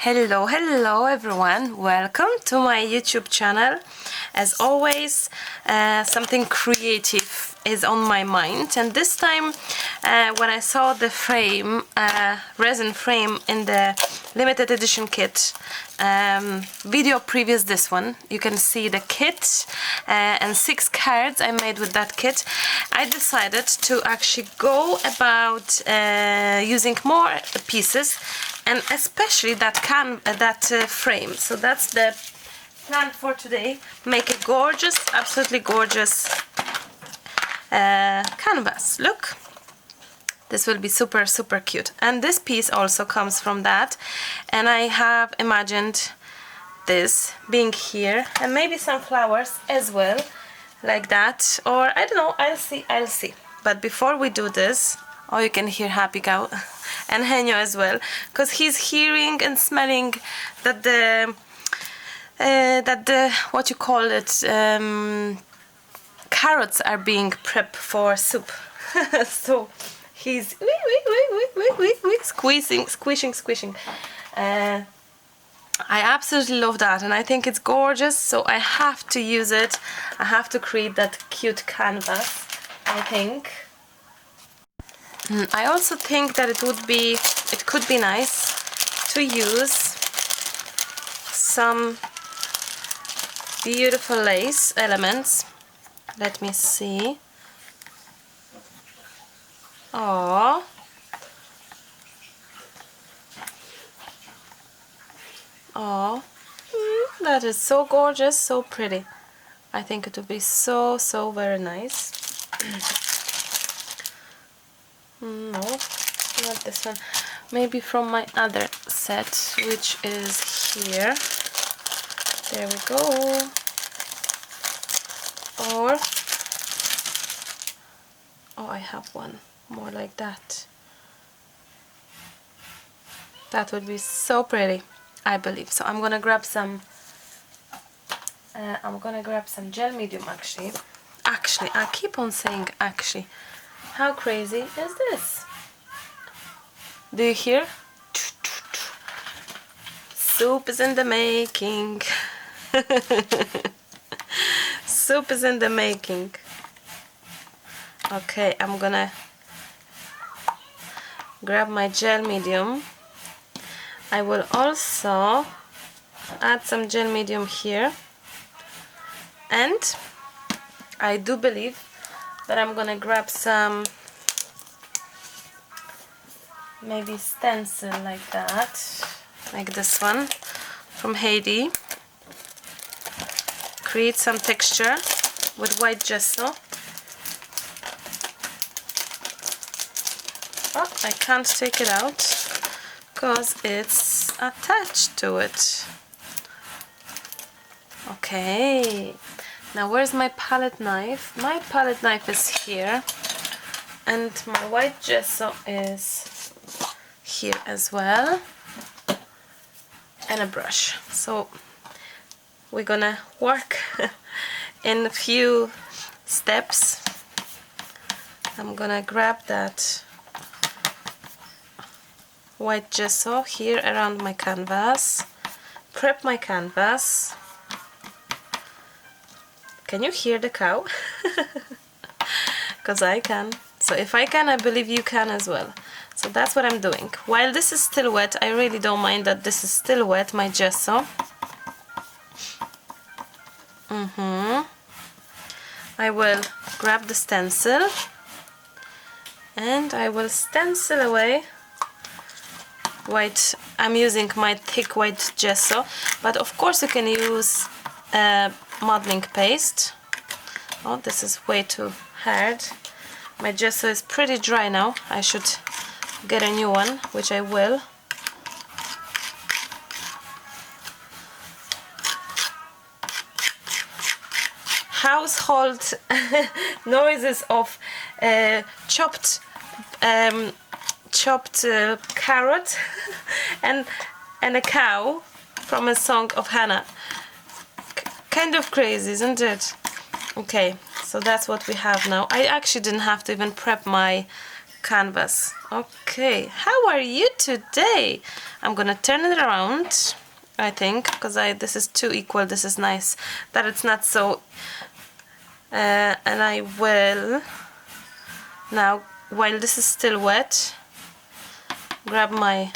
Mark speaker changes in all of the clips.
Speaker 1: Hello everyone, welcome to my YouTube channel. As always, something creative is on my mind, and this time when I saw the frame, resin frame in the limited edition kit video previous this one, you can see the kit and 6 cards I made with that kit. I decided to actually go about using more pieces, and especially that frame. So that's the plan for today. Make a gorgeous, absolutely gorgeous canvas. Look, this will be super cute, and this piece also comes from that, and I have imagined this being here, and maybe some flowers as well, like that, or I don't know, I'll see. But before we do this, oh, you can hear Happy Cow and Henyo as well, because he's hearing and smelling that the what you call it, carrots are being prepped for soup. So he's squishing. I absolutely love that, and I think it's gorgeous, so I have to use it. I have to create that cute canvas, I think. I also think that it could be nice to use some beautiful lace elements. Let me see. Oh, that is so gorgeous, so pretty. I think it would be so very nice. No, not this one. Maybe from my other set, which is here. There we go. Or, oh, I have one more like that. That would be so pretty, I believe. So I'm gonna grab some. Gel medium. Actually, I keep on saying actually. How crazy is this? Do you hear? Soup is in the making. Soup is in the making. Okay, I'm gonna grab my gel medium. I will also add some gel medium here, and I do believe that I'm gonna grab some maybe stencil like that, like this one from Heidi. Create some texture with white gesso. Oh, I can't take it out because it's attached to it. Okay, now where's my palette knife? My palette knife is here, and my white gesso is here as well, and a brush. So we're gonna work in a few steps. I'm gonna grab that white gesso here around my canvas, prep my canvas. Can you hear the cow? Because I can. So if I can, I believe you can as well. So that's what I'm doing. While this is still wet, I really don't mind that this is still wet, my gesso. I will grab the stencil and I will stencil away white. I'm using my thick white gesso, but of course you can use modeling paste. Oh, this is way too hard. My gesso is pretty dry now. I should get a new one, which I will. Household noises of chopped carrot and a cow from a song of Hannah. Kind of crazy, isn't it? Okay, so that's what we have now. I actually didn't have to even prep my canvas. Okay, how are you today? I'm gonna turn it around, I think, because this is too equal. This is nice that it's not so and I will now, while this is still wet, grab my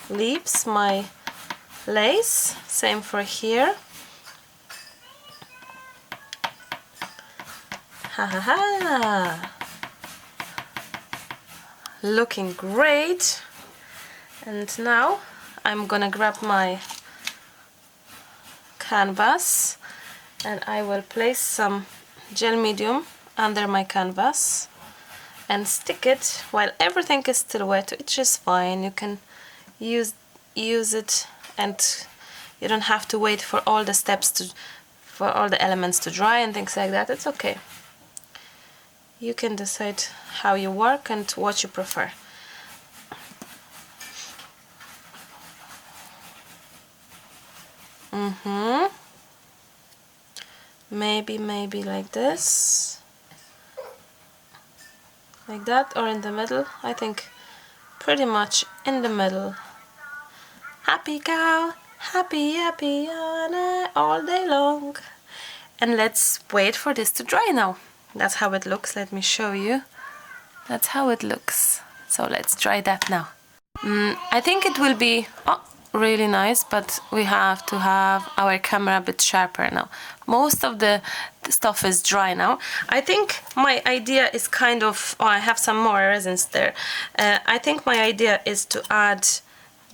Speaker 1: leaves, my lace, same for here. Ha ha ha! Looking great. And now I'm gonna grab my canvas and I will place some gel medium under my canvas and stick it while everything is still wet, which is fine. You can use it and you don't have to wait for all the steps for all the elements to dry and things like that. It's okay. You can decide how you work and what you prefer. Maybe like this, like that, or in the middle. I think pretty much in the middle. Happy cow, happy all day long. And let's wait for this to dry now. That's how it looks. Let me show you. That's how it looks. So let's try that now. I think it will be really nice, but we have to have our camera a bit sharper now. Most of the stuff is dry now. I think my idea is kind of, I have some more resins there. I think my idea is to add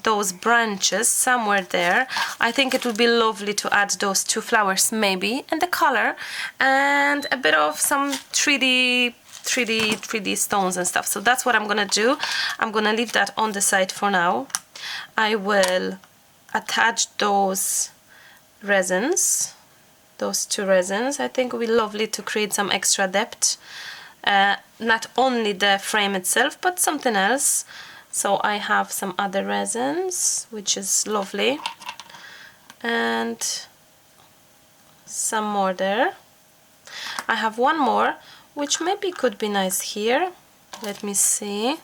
Speaker 1: those branches somewhere there. I think it would be lovely to add those 2 flowers maybe, and the color, and a bit of some 3D stones and stuff. So that's what I'm gonna do. I'm gonna leave that on the side for now. I will attach those resins, those 2 resins. I think it would be lovely to create some extra depth. Not only the frame itself, but something else. So I have some other resins, which is lovely, and some more there. I have one more, which maybe could be nice here. Let me see.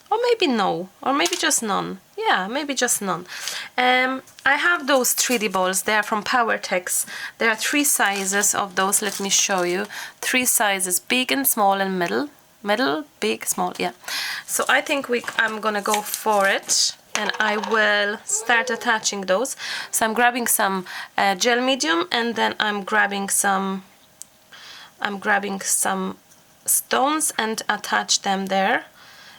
Speaker 1: Or maybe no, or maybe just none. Yeah, maybe just none. I have those 3D balls. They are from Powertex. There are 3 sizes of those. Let me show you. 3 sizes: big and small and middle. Middle, big, small, yeah. So I think I'm gonna go for it, and I will start attaching those. So I'm grabbing some gel medium, and then I'm grabbing some stones and attach them there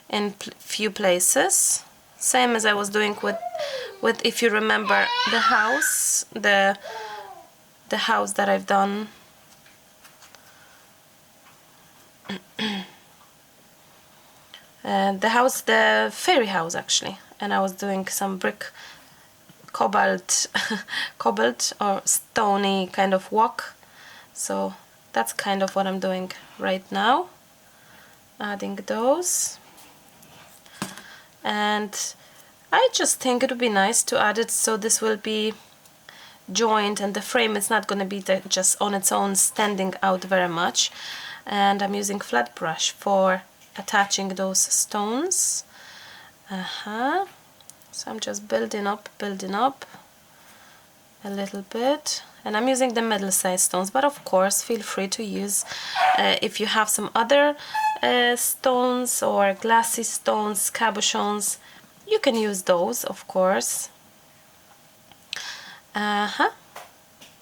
Speaker 1: in few places. Same as I was doing with if you remember the house, the house that I've done. The fairy house actually, and I was doing some brick cobalt or stony kind of walk. So that's kind of what I'm doing right now, adding those. And I just think it would be nice to add it so this will be joined, and the frame is not going to be just on its own standing out very much. And I'm using flat brush for attaching those stones. So I'm just building up a little bit, and I'm using the middle-sized stones, but of course feel free to use if you have some other stones or glassy stones, cabochons, you can use those, of course.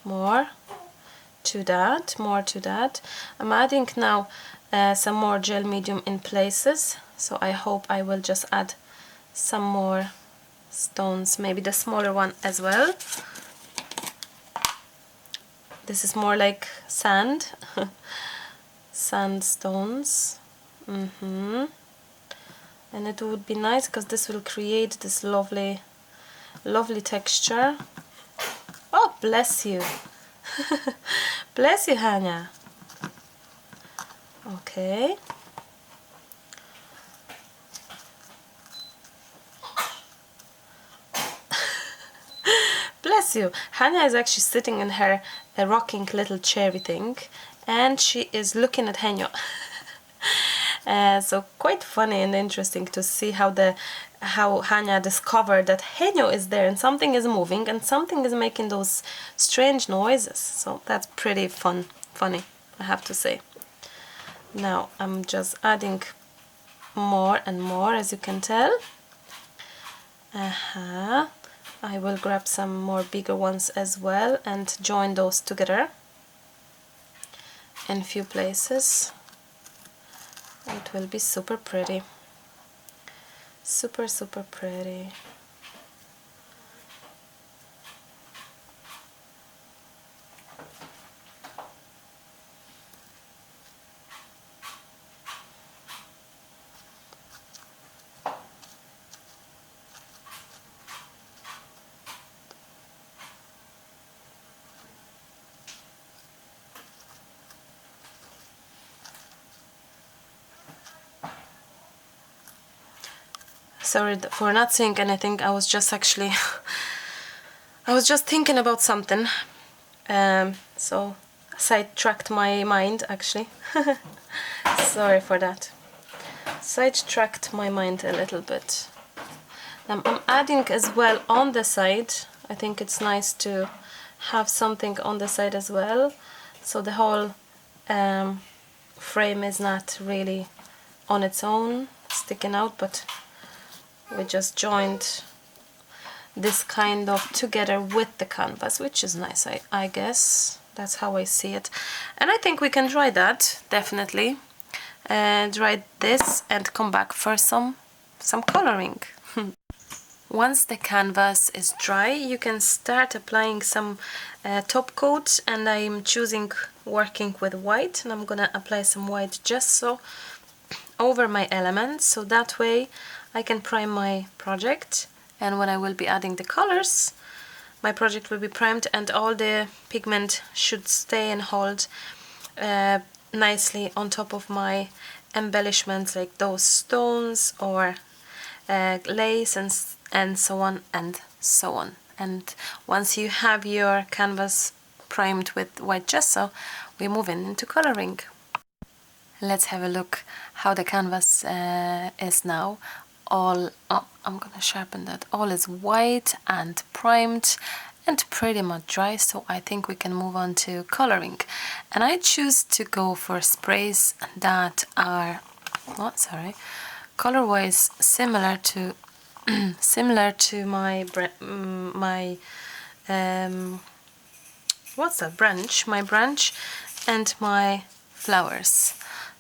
Speaker 1: More to that. I'm adding now some more gel medium in places, so I hope I will just add some more stones, maybe the smaller one as well. This is more like sand, sandstones. And it would be nice because this will create this lovely texture. Oh, bless you. Bless you, Hania. Okay. Bless you. Hania is actually sitting in her rocking little cherry thing, and she is looking at Henyo. So quite funny and interesting to see how Hanya discovered that Henyo is there and something is moving and something is making those strange noises. So that's pretty funny, I have to say. Now I'm just adding more and more, as you can tell. I will grab some more bigger ones as well and join those together in a few places. It will be super pretty. Super pretty. Sorry for not saying anything, I was just actually I was just thinking about something, so sidetracked my mind actually. Sorry for that. Sidetracked my mind a little bit. I'm adding as well on the side. I think it's nice to have something on the side as well, so the whole frame is not really on its own sticking out, but we just joined this kind of together with the canvas, which is nice. I guess that's how I see it, and I think we can try that definitely. Dry this and come back for some coloring. Once the canvas is dry, you can start applying some top coat, and I'm choosing working with white, and I'm gonna apply some white gesso over my elements, so that way I can prime my project, and when I will be adding the colors, my project will be primed and all the pigment should stay and hold nicely on top of my embellishments, like those stones or lace and so on and so on. And once you have your canvas primed with white gesso, we move into coloring. Let's have a look how the canvas is now. I'm gonna sharpen that. All is white and primed and pretty much dry, so I think we can move on to coloring. And I choose to go for sprays that are color-wise similar to my branch and my flowers.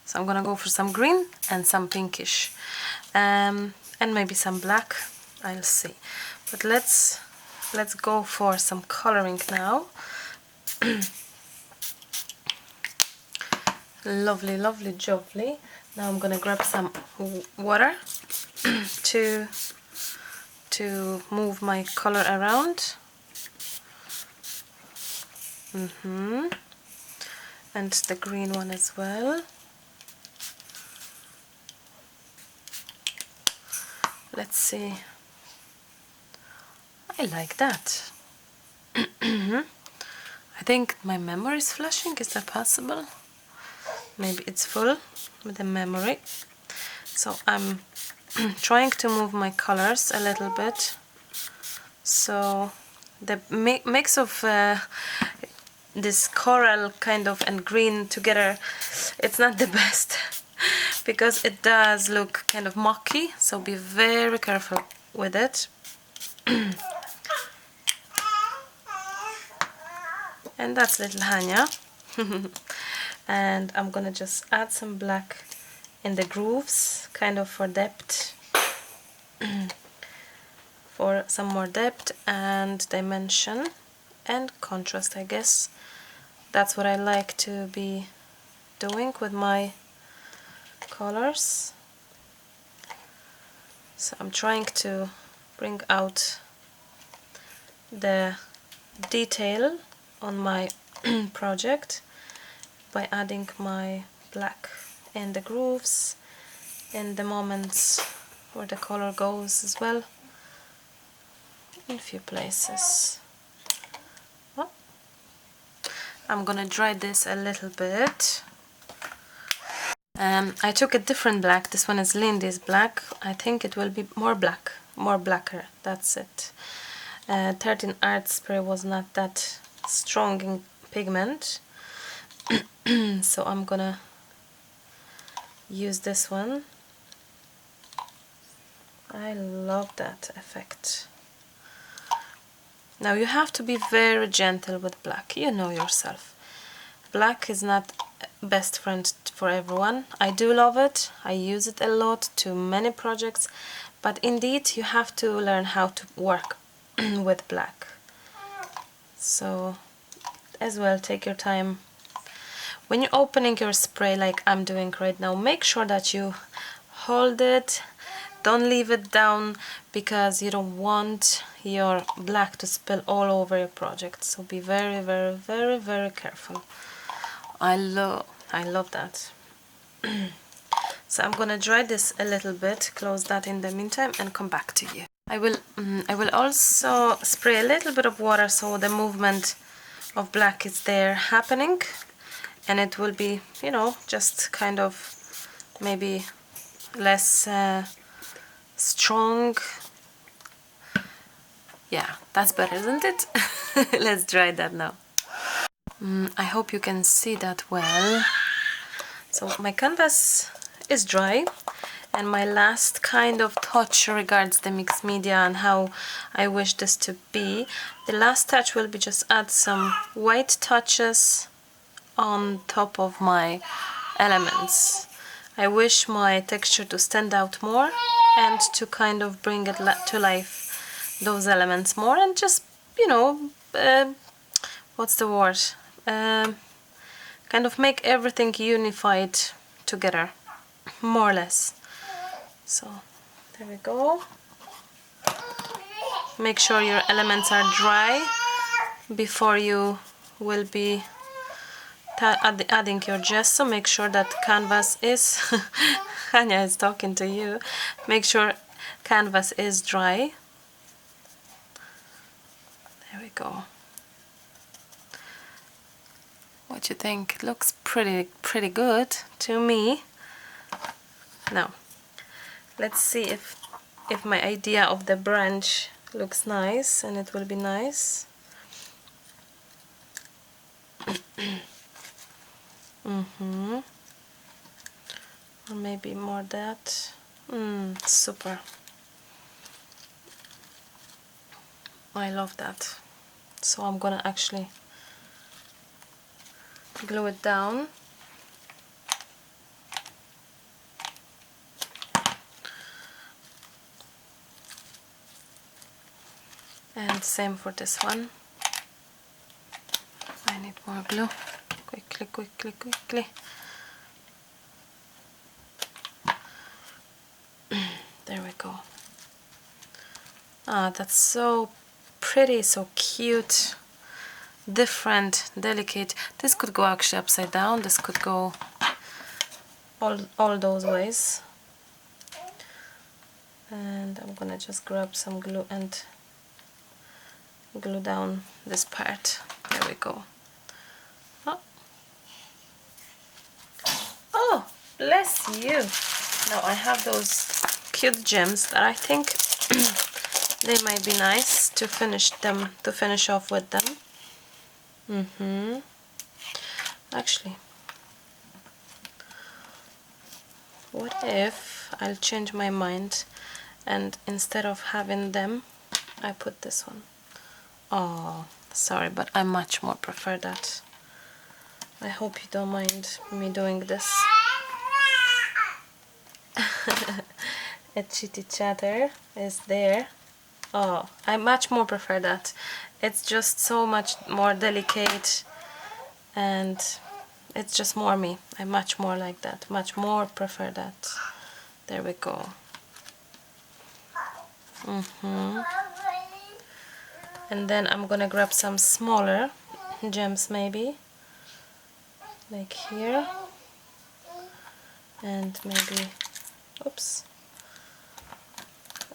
Speaker 1: So I'm gonna go for some green and some pinkish, and maybe some black. I'll see. But let's go for some coloring now. Lovely, jovely. Now I'm gonna grab some water to move my color around. And the green one as well. Let's see. I like that. I think my memory is flashing. Is that possible? Maybe it's full with the memory. So I'm trying to move my colors a little bit. So the mix of this coral kind of and green together, it's not the best because it does look kind of mucky, so be very careful with it. And that's little Hanya. And I'm gonna just add some black in the grooves, kind of for depth, for some more depth and dimension and contrast, I guess. That's what I like to be doing with my colors. So I'm trying to bring out the detail on my project by adding my black in the grooves, in the moments where the color goes as well, in a few places. Oh. I'm gonna dry this a little bit. I took a different black. This one is Lindy's black. I think it will be more blacker. That's it. 13 Art Spray was not that strong in pigment, so I'm gonna use this one. I love that effect. Now you have to be very gentle with black. You know yourself. Black is not best friend for everyone. I do love it. I use it a lot to many projects, but indeed you have to learn how to work with black. So as well, take your time. When you're opening your spray like I'm doing right now, make sure that you hold it. Don't leave it down, because you don't want your black to spill all over your project. So be very, very, very, very careful. I love that. So I'm gonna dry this a little bit, close that in the meantime, and come back to you. I will also spray a little bit of water so the movement of black is there happening, and it will be, you know, just kind of maybe less strong. Yeah, that's better, isn't it? Let's dry that now. I hope you can see that well. So my canvas is dry, and my last kind of touch regards the mixed media and how I wish this to be. The last touch will be just add some white touches on top of my elements. I wish my texture to stand out more and to kind of bring it to life, those elements more, and just, you know, what's the word? Kind of make everything unified together, more or less. So there we go. Make sure your elements are dry before you will be adding your gesso. Make sure that canvas is Hania is talking to you. Make sure canvas is dry. There we go. What you think? It looks pretty good to me. Now let's see if my idea of the branch looks nice, and it will be nice. Or maybe more that. Super. I love that. So I'm gonna actually glue it down. And same for this one. I need more glue. Quickly. There we go. Ah, that's so pretty, so cute, different, delicate. This could go actually upside down. This could go all those ways. And I'm gonna just grab some glue and glue down this part. There we go. Oh, bless you. Now I have those cute gems that I think they might be nice to finish off with them. Actually, what if I'll change my mind, and instead of having them, I put this one. Oh, sorry, but I much more prefer that. I hope you don't mind me doing this. A chitty chatter is there. Oh, I much more prefer that. It's just so much more delicate, and it's just more me. I much more like that. Much more prefer that. There we go. And then I'm gonna grab some smaller gems, maybe like here, and maybe, oops,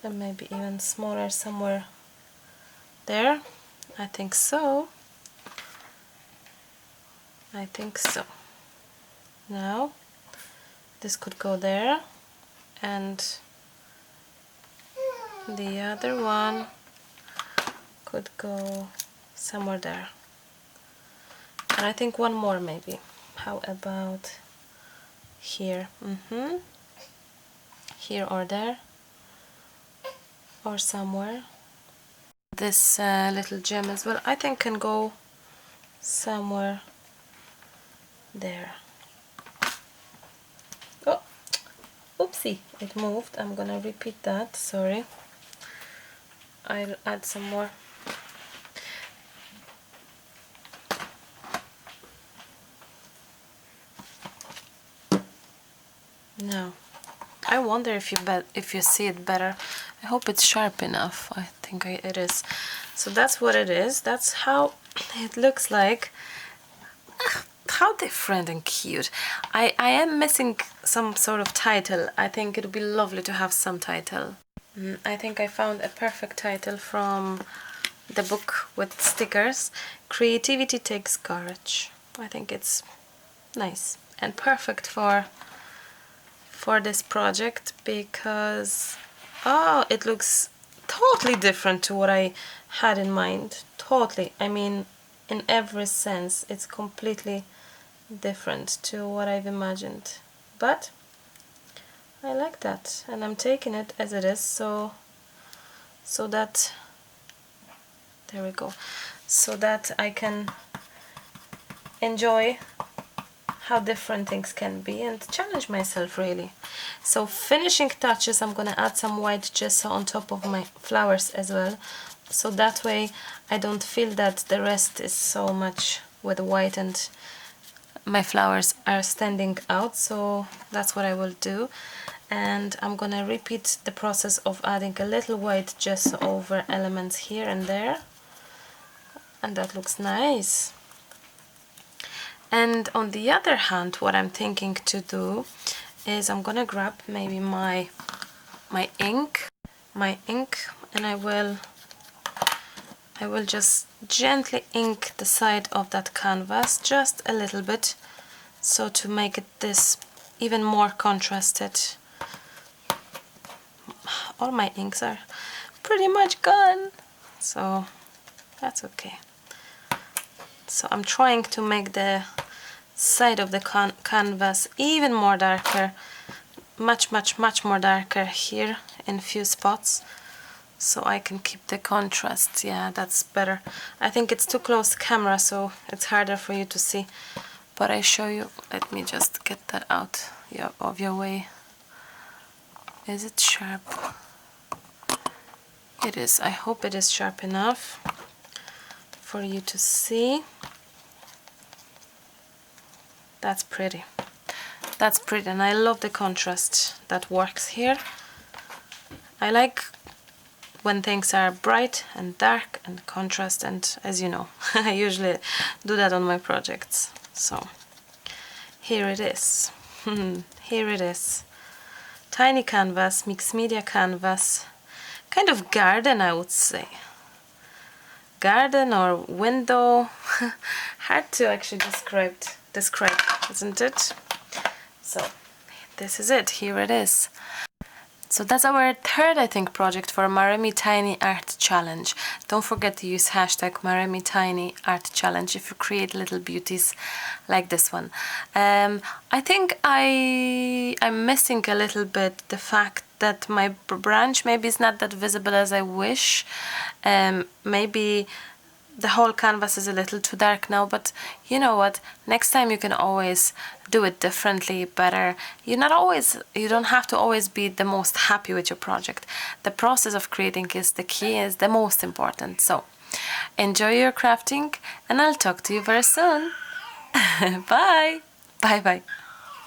Speaker 1: and maybe even smaller somewhere there. I think so. I think so. Now this could go there, and the other one could go somewhere there. And I think one more maybe. How about here? Here or there, or somewhere. This little gem as well, I think, can go somewhere there. Oh, oopsie, it moved. I'm gonna repeat that, sorry. I'll add some more. No, I wonder if you see it better. I hope it's sharp enough. I think it is. So that's what it is. That's how it looks like. How different and cute. I am missing some sort of title. I think it would be lovely to have some title. I think I found a perfect title from the book with stickers. Creativity Takes Courage. I think it's nice and perfect for this project, because it looks totally different to what I had in mind. Totally. I mean, in every sense, it's completely different to what I've imagined. But I like that, and I'm taking it as it is, so that, there we go, so that I can enjoy how different things can be and challenge myself, really. So finishing touches, I'm gonna add some white gesso on top of my flowers as well, so that way I don't feel that the rest is so much with white and my flowers are standing out. So that's what I will do, and I'm gonna repeat the process of adding a little white gesso over elements here and there, and that looks nice. And on the other hand, what I'm thinking to do is I'm gonna grab maybe my ink, and I will just gently ink the side of that canvas just a little bit, so to make it this even more contrasted. All my inks are pretty much gone, so that's okay. So I'm trying to make the side of the canvas even more darker, much more darker here in a few spots, so I can keep the contrast. Yeah, that's better. I think it's too close to camera, so it's harder for you to see, but I show you. Let me just get that out of your way. Is it sharp? It is. I hope it is sharp enough for you to see. That's pretty. That's pretty, and I love the contrast that works here. I like when things are bright and dark and contrast, and as you know, I usually do that on my projects. So here it is. Here it is. Tiny canvas, mixed media canvas, kind of garden, I would say. Garden or window. Hard to actually describe, isn't it? So this is it. Here it is. So that's our third, I think, project for Maremi Tiny Art Challenge. Don't forget to use hashtag Maremi Tiny Art Challenge if you create little beauties like this one. I think I'm missing a little bit the fact that my branch maybe is not that visible as I wish. Maybe the whole canvas is a little too dark now, but you know what? Next time you can always do it differently, better. You don't have to always be the most happy with your project. The process of creating is the key, is the most important. So enjoy your crafting, and I'll talk to you very soon. Bye. Bye bye.